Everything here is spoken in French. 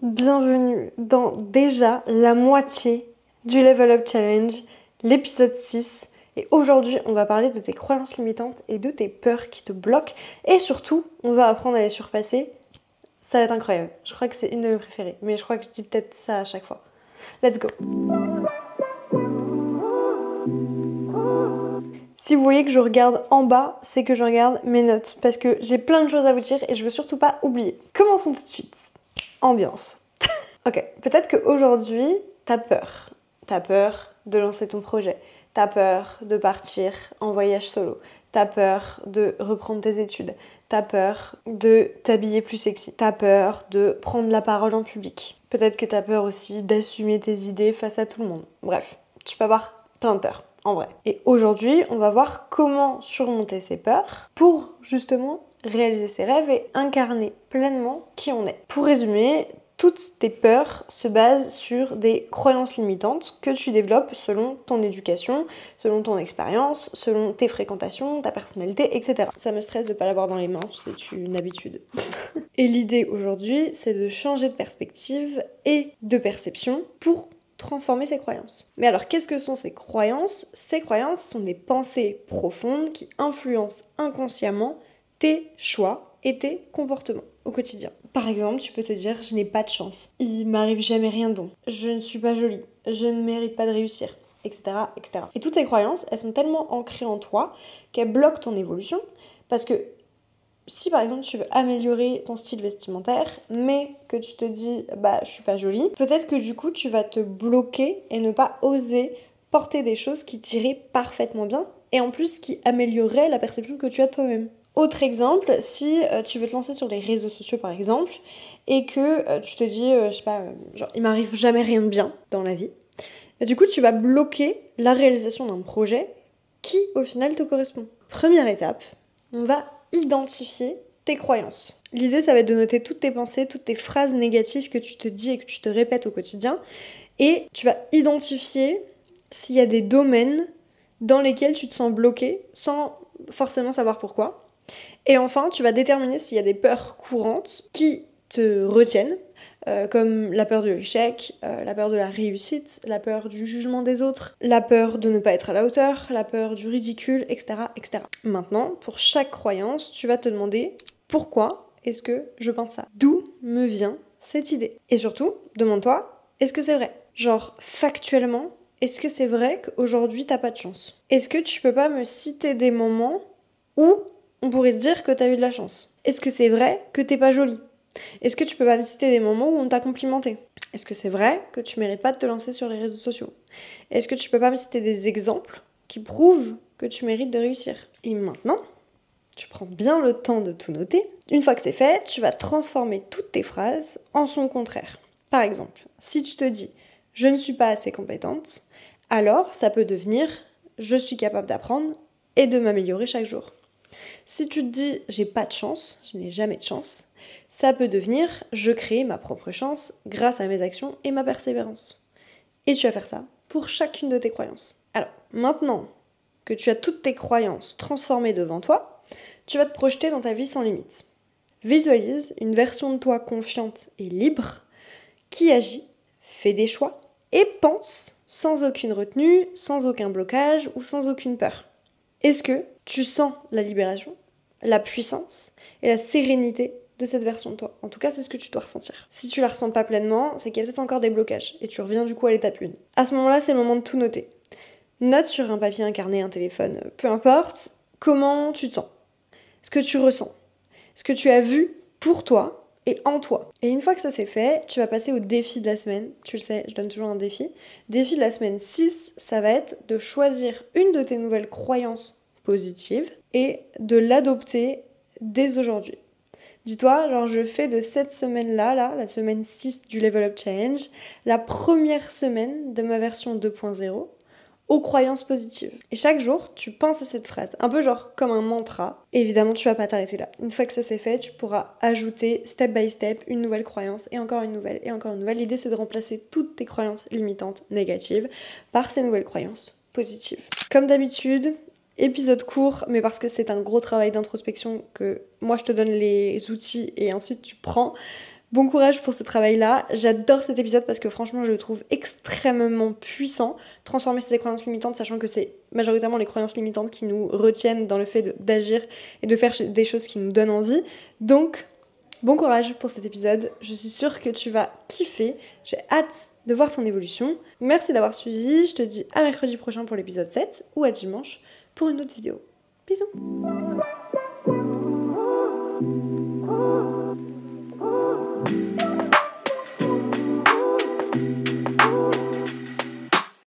bienvenue dans déjà la moitié du Level Up Challenge, l'épisode 6. Et aujourd'hui, on va parler de tes croyances limitantes et de tes peurs qui te bloquent. Et surtout, on va apprendre à les surpasser. Ça va être incroyable. Je crois que c'est une de mes préférées. Mais je crois que je dis peut-être ça à chaque fois. Let's go! Si vous voyez que je regarde en bas, c'est que je regarde mes notes. Parce que j'ai plein de choses à vous dire et je veux surtout pas oublier. Commençons tout de suite. Ambiance. Ok, peut-être qu'aujourd'hui, t'as peur. T'as peur de lancer ton projet. T'as peur de partir en voyage solo. T'as peur de reprendre tes études. T'as peur de t'habiller plus sexy. T'as peur de prendre la parole en public. Peut-être que t'as peur aussi d'assumer tes idées face à tout le monde. Bref, tu peux avoir plein de peurs, en vrai. Et aujourd'hui, on va voir comment surmonter ces peurs pour justement réaliser ses rêves et incarner pleinement qui on est. Pour résumer, toutes tes peurs se basent sur des croyances limitantes que tu développes selon ton éducation, selon ton expérience, selon tes fréquentations, ta personnalité, etc. Ça me stresse de pas l'avoir dans les mains, c'est une habitude. Et l'idée aujourd'hui, c'est de changer de perspective et de perception pour transformer ses croyances. Mais alors, qu'est-ce que sont ces croyances ? Ces croyances sont des pensées profondes qui influencent inconsciemment tes choix et tes comportements au quotidien. Par exemple, tu peux te dire « je n'ai pas de chance, il m'arrive jamais rien de bon, je ne suis pas jolie, je ne mérite pas de réussir », etc., etc. Et toutes ces croyances, elles sont tellement ancrées en toi qu'elles bloquent ton évolution parce que si par exemple tu veux améliorer ton style vestimentaire, mais que tu te dis « je suis pas jolie », peut-être que du coup tu vas te bloquer et ne pas oser porter des choses qui t'iraient parfaitement bien et en plus qui amélioreraient la perception que tu as de toi-même. Autre exemple, si tu veux te lancer sur les réseaux sociaux par exemple, et que tu te dis, il m'arrive jamais rien de bien dans la vie, du coup tu vas bloquer la réalisation d'un projet qui au final te correspond. Première étape, on va identifier tes croyances. L'idée, ça va être de noter toutes tes pensées, toutes tes phrases négatives que tu te dis et que tu te répètes au quotidien, et tu vas identifier s'il y a des domaines dans lesquels tu te sens bloqué sans forcément savoir pourquoi. Et enfin, tu vas déterminer s'il y a des peurs courantes qui te retiennent, comme la peur de l'échec, la peur de la réussite, la peur du jugement des autres, la peur de ne pas être à la hauteur, la peur du ridicule, etc., etc. Maintenant, pour chaque croyance, tu vas te demander pourquoi est-ce que je pense ça ? D'où me vient cette idée ? Et surtout, demande-toi, est-ce que c'est vrai ? Genre, factuellement, est-ce que c'est vrai qu'aujourd'hui t'as pas de chance ? Est-ce que tu peux pas me citer des moments où on pourrait se dire que t'as eu de la chance? Est-ce que c'est vrai que t'es pas jolie? Est-ce que tu peux pas me citer des moments où on t'a complimenté? Est-ce que c'est vrai que tu mérites pas de te lancer sur les réseaux sociaux? Est-ce que tu peux pas me citer des exemples qui prouvent que tu mérites de réussir? Et maintenant, tu prends bien le temps de tout noter. Une fois que c'est fait, tu vas transformer toutes tes phrases en son contraire. Par exemple, si tu te dis « je ne suis pas assez compétente », alors ça peut devenir « je suis capable d'apprendre et de m'améliorer chaque jour ». Si tu te dis « j'ai pas de chance, je n'ai jamais de chance », ça peut devenir « je crée ma propre chance grâce à mes actions et ma persévérance ». Et tu vas faire ça pour chacune de tes croyances. Alors, maintenant que tu as toutes tes croyances transformées devant toi, tu vas te projeter dans ta vie sans limite. Visualise une version de toi confiante et libre qui agit, fait des choix et pense sans aucune retenue, sans aucun blocage ou sans aucune peur. Est-ce que tu sens la libération, la puissance et la sérénité de cette version de toi? En tout cas, c'est ce que tu dois ressentir. Si tu la ressens pas pleinement, c'est qu'il y a peut-être encore des blocages et tu reviens du coup à l'étape 1. À ce moment-là, c'est le moment de tout noter. Note sur un papier, un carnet, un téléphone, peu importe, comment tu te sens, ce que tu ressens, ce que tu as vu pour toi et en toi. Et une fois que ça c'est fait, tu vas passer au défi de la semaine. Tu le sais, je donne toujours un défi. Défi de la semaine 6, ça va être de choisir une de tes nouvelles croyances positives et de l'adopter dès aujourd'hui. Dis-toi, genre je fais de cette semaine-là, la semaine 6 du Level Up Challenge, la première semaine de ma version 2.0 aux croyances positives. Et chaque jour, tu penses à cette phrase, un peu genre comme un mantra. Et évidemment, tu vas pas t'arrêter là. Une fois que ça c'est fait, tu pourras ajouter step by step une nouvelle croyance et encore une nouvelle et encore une nouvelle. L'idée, c'est de remplacer toutes tes croyances limitantes négatives par ces nouvelles croyances positives. Comme d'habitude, épisode court, mais parce que c'est un gros travail d'introspection que moi je te donne les outils et ensuite tu prends Bon courage pour ce travail-là. J'adore cet épisode parce que franchement, je le trouve extrêmement puissant. Transformer ses croyances limitantes, sachant que c'est majoritairement les croyances limitantes qui nous retiennent dans le fait d'agir et de faire des choses qui nous donnent envie. Donc, bon courage pour cet épisode. Je suis sûre que tu vas kiffer. J'ai hâte de voir son évolution. Merci d'avoir suivi. Je te dis à mercredi prochain pour l'épisode 7 ou à dimanche pour une autre vidéo. Bisous!